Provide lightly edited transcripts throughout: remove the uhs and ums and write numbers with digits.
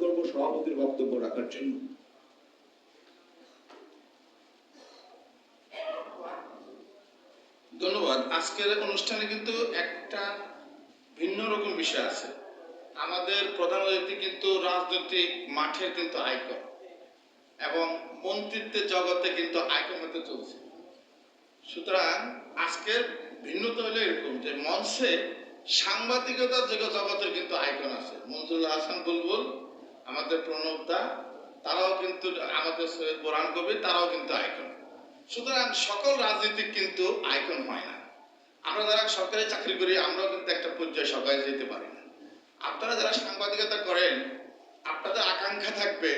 করব সভাপতির বক্তব্য রাখার জন্য। ধন্যবাদ। আজকের অনুষ্ঠানে কিন্তু একটা ভিন্ন রকম বিষয় আছে। আমাদের প্রধান অতিথি কিন্তু রাজনৈতিক মাঠের কিন্তু আইকন এবং মন্ত্রিত্বের জগতে কিন্তু আইকন হতে চলছে। সুতরাং আজকের ভিন্নতা হলো এরকম যে মঞ্চে সাংবাদিকতার জগতের কিন্তু আইকন আছে। মঞ্জুরুল হাসান বুলবুল, আমাদের প্রণব দা, তারাও কিন্তু, আমাদের সৈয়দ বোরহান কবির, তারাও কিন্তু আইকন। সুতরাং সকল রাজনীতিক কিন্তু আইকন হয় না। আমরা যারা সরকারি চাকরি করি আমরাও কিন্তু একটা পর্যায়ে সবাই যেতে পারি না। আপনারা যারা সাংবাদিকতা করেন আপনাদের আকাঙ্ক্ষা থাকবে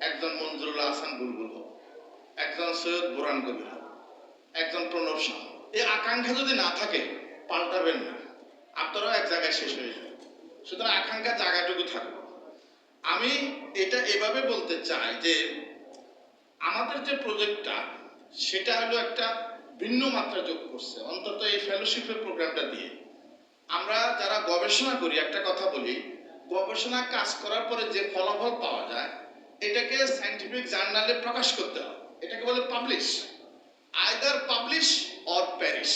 একজন মঞ্জুরুল হাসান বুলবুল হোক, একজন সৈয়দ বোরহান কবির হোক, একজন প্রণব শাহ। এই আকাঙ্ক্ষা যদি না থাকে পাল্টাবেন না, আপনারাও এক জায়গায় শেষ হয়ে যাবে। সুতরাং আকাঙ্ক্ষা জায়গাটুকু থাকবে। আমি এটা এভাবে বলতে চাই যে আমাদের যে প্রজেক্টটা সেটা হলো একটা ভিন্ন মাত্রা যোগ করছে, অন্তত এই ফেলোশিপের প্রোগ্রামটা দিয়ে। আমরা যারা গবেষণা করি একটা কথা বলি, গবেষণা কাজ করার পরে যে ফলাফল পাওয়া যায় এটাকে সায়েন্টিফিক জার্নালে প্রকাশ করতে হয়, এটাকে বলে publish. Either publish or parish.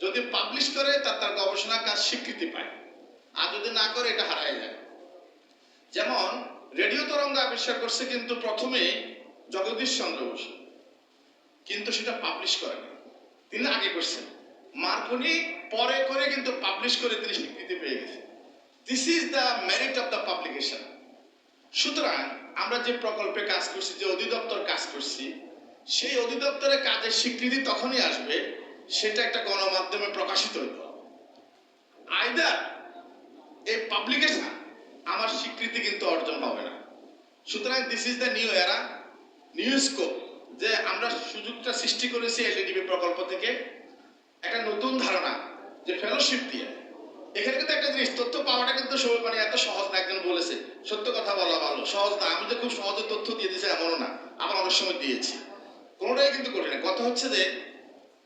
যদি পাবলিশ করে তার গবেষণা কাজ স্বীকৃতি পায়, আর যদি না করে এটা হারায় যায়। যেমন রেডিও তরঙ্গ আবিষ্কার করছে কিন্তু প্রথমে জগদীশ চন্দ্র বসু, কিন্তু সেটা পাবলিশ করেন, তিনি আগে করছেন। মার্কনি পরে করে কিন্তু পাবলিশ করে তিনি স্বীকৃতি পেয়ে গেছেন। This is the merit of the publication. সুতরাং আমরা যে প্রকল্পে কাজ করছি, যে অধিদপ্তর কাজ করছি, সেই অধিদপ্তরের কাজের স্বীকৃতি তখনই আসবে সেটা একটা গণমাধ্যমে প্রকাশিত হইতে হবে। আইদার এই পাবলিকেশন আমার স্বীকৃতি কিন্তু অর্জন হবে না। সুতরাং দিস ইজ দ্য নিউ এরা, নিউ স্কোপ, যে আমরা সুযোগটা সৃষ্টি করেছি এলডিডিবি প্রকল্প থেকে একটা নতুন ধারণা যে ফেলোশিপ দিয়ে। এখানে কিন্তু একটা জিনিস, তথ্য পাওয়াটা কিন্তু সবাই মানে এত সহজ না। একজন বলেছে সত্য কথা বলা ভালো, সহজ না। আমি যে খুব সহজে তথ্য দিয়ে দিয়েছি এমনও না, আবার অনেক সময় দিয়েছি, কোনোটাই কিন্তু কঠিন না। কথা হচ্ছে যে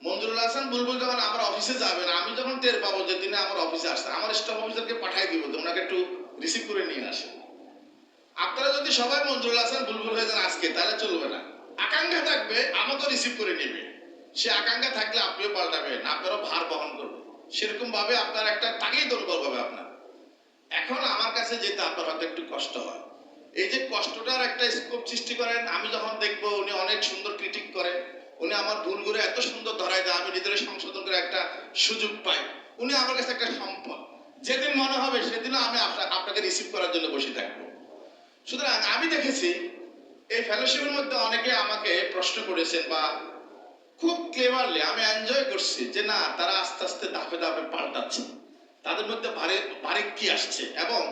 মঞ্জুরুল হাসান বুলবুল যখন আমার অফিসে যাবেন, আমি যখন টের পাবো যে তিনি আমার অফিসে আসছে, আমার স্টাফ অফিসারকে পাঠাই দিব যে ওনাকে একটু রিসিভ করে নিয়ে আসে। আপনারা যদি সবাই মঞ্জুরুল হাসান বুলবুল হয়ে যান আজকে, তাহলে চলবে না। আকাঙ্ক্ষা থাকবে আমাকে রিসিভ করে নেবে, সে আকাঙ্ক্ষা থাকলে আপনিও পাল্টাবেন, আপনারও ভার বহন করবেন। সেরকম ভাবে আপনার একটা তাগিদ অনুভব হবে আপনার। এখন আমার কাছে যেতে আপনার হয়তো একটু কষ্ট হয়, এই যে কষ্টটার একটা স্কোপ সৃষ্টি করেন। আমি যখন দেখবো উনি অনেক সুন্দর ক্রিটিক করেন, উনি আমার ভুলগুলো এত সুন্দর ধরায় দেয়, আমি নিজের সংশোধন করে একটা সুযোগ পাই, উনি আমার কাছে একটা সম্পদ। যেদিন মনে হবে সেদিনও আমি আপনাকে রিসিভ করার জন্য বসে থাকবো। সুতরাং আমি দেখেছি এই ফেলোশিপের মধ্যে অনেকে আমাকে প্রশ্ন করেছেন বা খুব ক্লেভারলি আমি এনজয় করছি যে না, তারা আস্তে আস্তে ধাপে ধাপে পাল্টাচ্ছে, তাদের মধ্যে ভারে কি আসছে এবং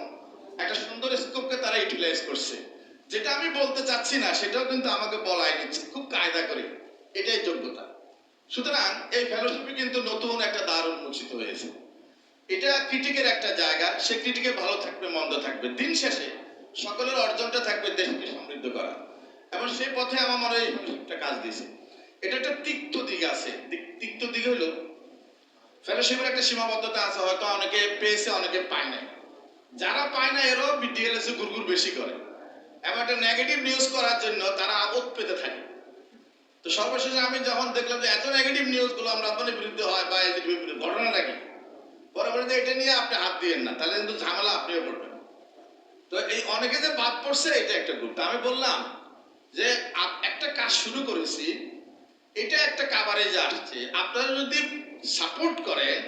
একটা সুন্দর স্কোপকে তারা ইউটিলাইজ করছে। যেটা আমি বলতে চাচ্ছি না সেটাও কিন্তু আমাকে বলাই নিচ্ছে খুব কায়দা করে, এটাই যোগ্যতা। সুতরাং এই ফেলোশিপে কিন্তু নতুন একটা দ্বার উন্মোচিত হয়েছে। এটা ক্রিটিকের একটা জায়গা, সে ক্রিটিকে ভালো থাকবে মন্দ থাকবে, দিন শেষে সকলের অর্জনটা থাকবে দেশকে সমৃদ্ধ করা, এবং সেই পথে আমার মনে হয় একটা কাজ দিয়েছে। এটা একটা তিক্ত দিক আছে। তিক্ত দিক হলো ফেলোশিপের একটা সীমাবদ্ধতা আছে, হয়তো অনেকে পেয়েছে অনেকে পায় নাই। যারা পায় না এরাও বিডিএলএস এ গুড়গুড় বেশি করে এবং একটা নেগেটিভ নিউজ করার জন্য তারা আপদ পেতে থাকে। তো সর্বশেষে আমি যখন দেখলাম যে এত নেগেটিভ নিউজ গুলো আমরা আপনাদের বিরুদ্ধে হয় বা এদের বিরুদ্ধে, ঘটনাটা কি পরবর্তীতে এটা নিয়ে আপনি হাত দিয়েন না, তাহলে কিন্তু ঝামেলা আপনিও পড়বেন। তো এই অনেকে যে বাদ পড়ছে এটা একটা গ্রুপ। আমি বললাম যে একটা কাজ শুরু করেছি, এটা একটা কাভারেজে আসছে, আপনারা যদি সাপোর্ট করেন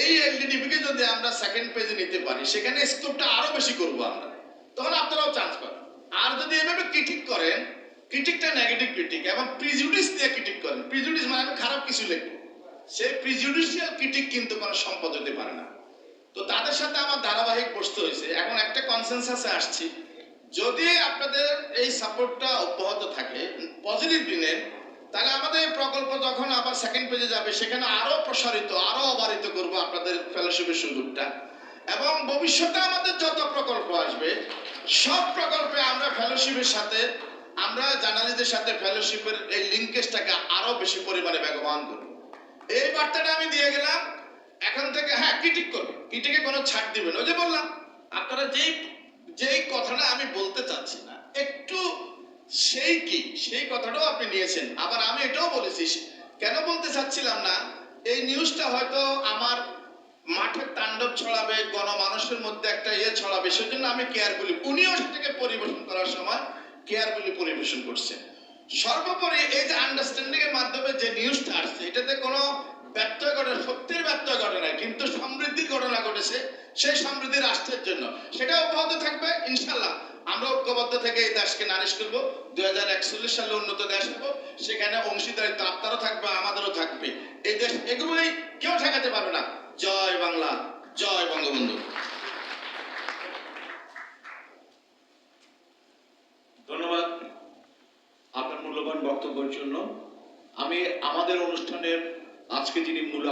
এই এলডিডিবি কে যদি আমরা সেকেন্ড পেজে নিতে পারি, সেখানে স্কোপটা আরো বেশি করবো আমরা, তখন আপনারাও চান্স পাবেন। আর যদি এভাবে ক্রিটিক করেন, ক্রিটিকটা নেগেটিভ ক্রিটিক এবং প্রিজুডিস দিয়ে ক্রিটিক করেন, প্রিজুডিস মানে আমি খারাপ কিছু লিখবো, সেই প্রিজুডিশিয়াল ক্রিটিক কিন্তু কোনো সম্পদ হতে পারে না। তো তাদের সাথে আমার ধারাবাহিক বসতে হয়েছে। এখন একটা কনসেনসাসে আসছি, যদি আপনাদের এই সাপোর্টটা অব্যাহত থাকে পজিটিভ দিনে, তাহলে আমাদের এই প্রকল্প যখন আবার সেকেন্ড পেজে যাবে সেখানে আরো প্রসারিত, আরো অবারিত করবো আপনাদের ফেলোশিপের সুযোগটা। এবং ভবিষ্যতে আমাদের যত প্রকল্প আসবে সব প্রকল্পে আমরা ফেলোশিপের সাথে, আমরা জার্নালিস্টদের সাথে ফেলোশিপের এই লিঙ্কেজটাকে আরো বেশি পরিমাণে ব্যবহার করব। এই বার্তাটা আমি দিয়ে গেলাম। এখন থেকে হ্যাঁ ক্রিটিক করবে, ক্রিটিকে কোনো ছাড় দিবেন। ওই যে বললাম আপনারা যেই কথাটা আমি বলতে চাচ্ছি সেই কি, সেই কথাটাও আপনি নিয়েছেন। আবার আমি এটাও বলেছি, কেন বলতে চাচ্ছিলাম না, এই নিউজটা হয়তো আমার মাঠের তাণ্ডব ছড়াবে, গণমানুষের মধ্যে একটা ছড়াবে, সেজন্য আমি কেয়ারফুলি, উনিও সেটাকে পরিবেশন করার সময় কেয়ারফুলি পরিবেশন করছেন। সর্বোপরি এই যে আন্ডারস্ট্যান্ডিং এর মাধ্যমে যে নিউজটা আসছে, এটাতে কোনো ব্যত্যয় ঘটে, সত্যির ব্যত্যয় ঘটে নাই, কিন্তু সমৃদ্ধির ঘটনা ঘটেছে। সেই সমৃদ্ধি রাষ্ট্রের জন্য, সেটা অব্যাহত থাকবে ইনশাল্লাহ। আমরা ঐক্যবদ্ধ থেকে এই দেশকে নারিশ করবো। 2041 সালে উন্নত দেশ হবো, সেখানে অংশীদারিত্ব আপনারও থাকবে, আমাদেরও থাকবে। এই দেশ এগুলোই কেউ ঠেকাতে পারবে না। জয় বাংলা, জয় বঙ্গবন্ধু। ধন্যবাদ আপনার মূল্যবান বক্তব্যের জন্য। আমি আমাদের অনুষ্ঠানের আজকে যিনি মূল